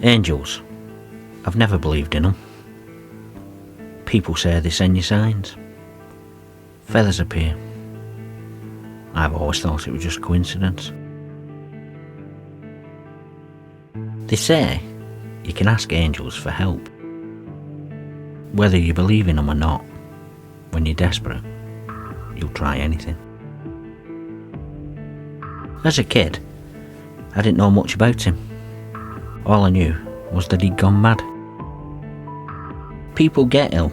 Angels. I've never believed in them. People say they send you signs. Feathers appear. I've always thought it was just coincidence. They say you can ask angels for help. Whether you believe in them or not, when you're desperate, you'll try anything. As a kid, I didn't know much about him. All I knew was that he'd gone mad. People get ill.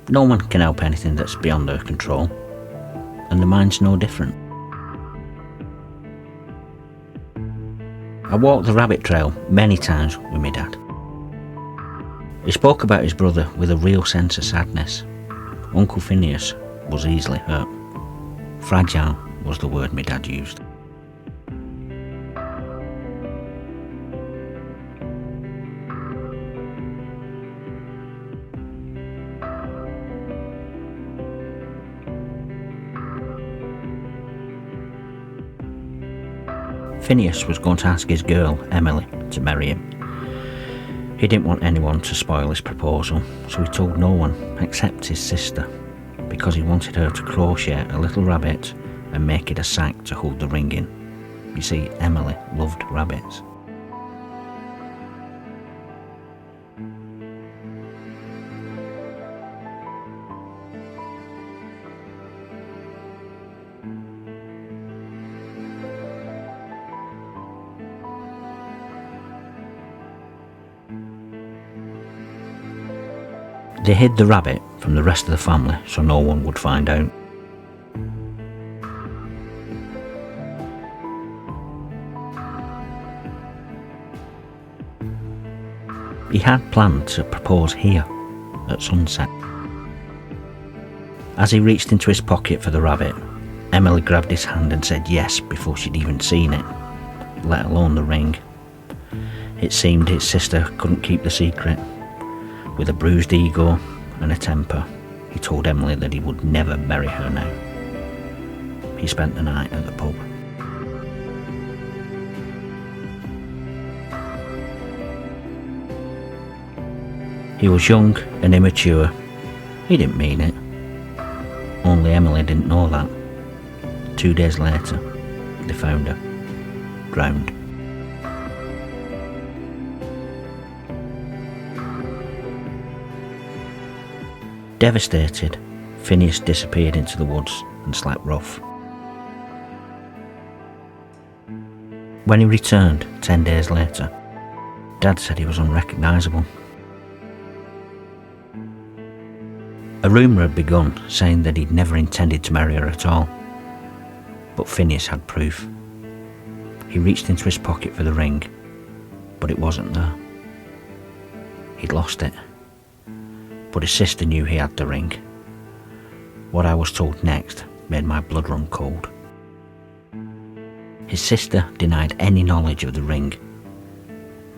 No one can help anything that's beyond their control, and the mind's no different. I walked the rabbit trail many times with my dad. He spoke about his brother with a real sense of sadness. Uncle Phineas was easily hurt. Fragile was the word my dad used. Phineas was going to ask his girl, Emily, to marry him. He didn't want anyone to spoil his proposal, so he told no one except his sister, because he wanted her to crochet a little rabbit and make it a sack to hold the ring in. You see, Emily loved rabbits. They hid the rabbit from the rest of the family so no one would find out. He had planned to propose here at sunset. As he reached into his pocket for the rabbit, Emily grabbed his hand and said yes before she'd even seen it, let alone the ring. It seemed his sister couldn't keep the secret. With a bruised ego and a temper, he told Emily that he would never marry her now. He spent the night at the pub. He was young and immature. He didn't mean it. Only Emily didn't know that. 2 days later, they found her, drowned. Devastated, Phineas disappeared into the woods and slept rough. When he returned 10 days later, Dad said he was unrecognisable. A rumour had begun saying that he'd never intended to marry her at all, but Phineas had proof. He reached into his pocket for the ring, but it wasn't there. He'd lost it. But his sister knew he had the ring. What I was told next made my blood run cold. His sister denied any knowledge of the ring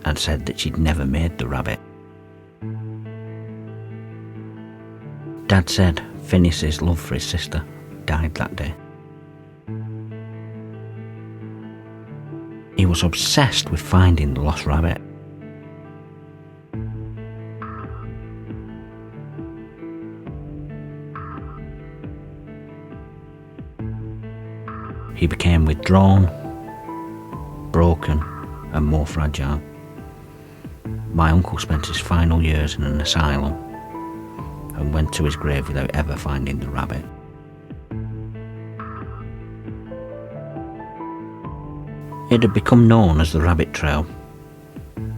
and said that she'd never made the rabbit. Dad said Phineas's love for his sister died that day. He was obsessed with finding the lost rabbit. He became withdrawn, broken, and more fragile. My uncle spent his final years in an asylum and went to his grave without ever finding the rabbit. It had become known as the Rabbit Trail,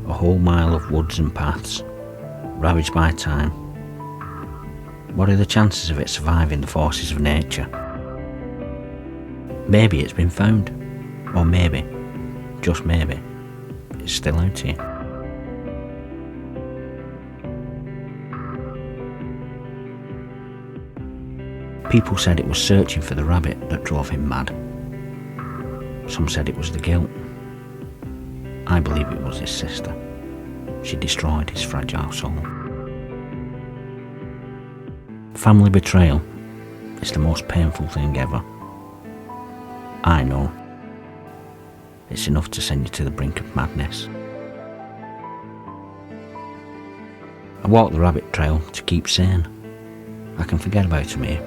a whole mile of woods and paths, ravaged by time. What are the chances of it surviving the forces of nature? Maybe it's been found, or maybe, just maybe, it's still out here. People said it was searching for the rabbit that drove him mad. Some said it was the guilt. I believe it was his sister. She destroyed his fragile soul. Family betrayal is the most painful thing ever. I know. It's enough to send you to the brink of madness. I walk the rabbit trail to keep sane. I can forget about them here,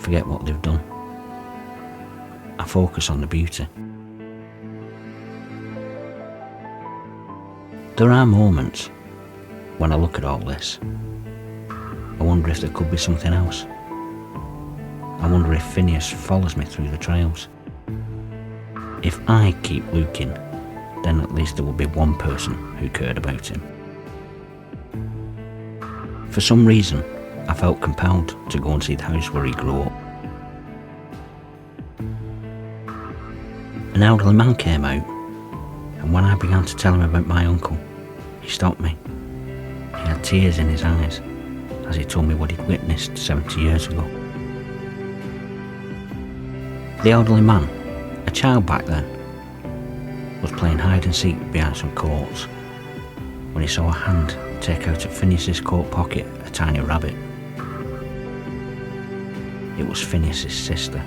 forget what they've done. I focus on the beauty. There are moments when I look at all this, I wonder if there could be something else. I wonder if Phineas follows me through the trails. If I keep looking, then at least there will be one person who cared about him. For some reason, I felt compelled to go and see the house where he grew up. An elderly man came out, and when I began to tell him about my uncle, he stopped me. He had tears in his eyes as he told me what he'd witnessed 70 years ago. The elderly man, a child back then, was playing hide and seek behind some coats when he saw a hand take out of Phineas's coat pocket a tiny rabbit. It was Phineas's sister.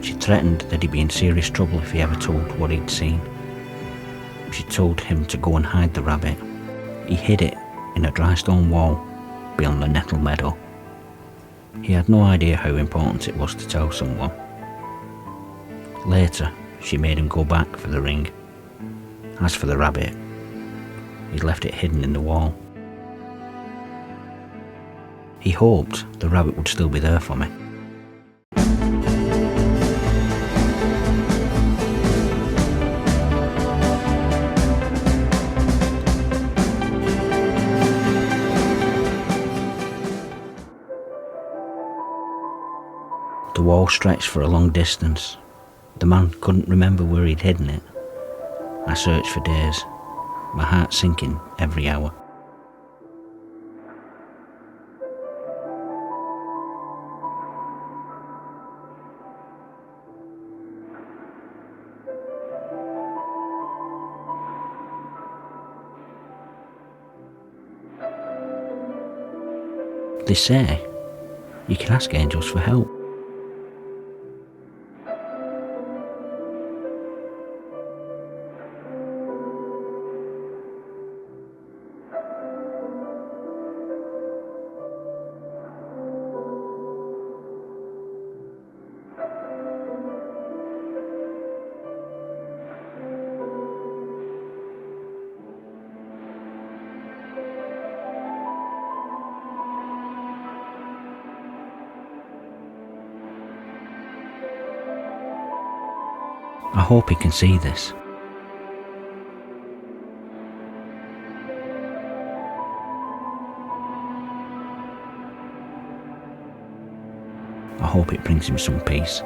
She threatened that he'd be in serious trouble if he ever told what he'd seen. She told him to go and hide the rabbit. He hid it in a dry stone wall beyond the nettle meadow. He had no idea how important it was to tell someone. Later, she made him go back for the ring. As for the rabbit, he'd left it hidden in the wall. He hoped the rabbit would still be there for me. The wall stretched for a long distance. The man couldn't remember where he'd hidden it. I searched for days, my heart sinking every hour. They say you can ask angels for help. I hope he can see this. I hope it brings him some peace.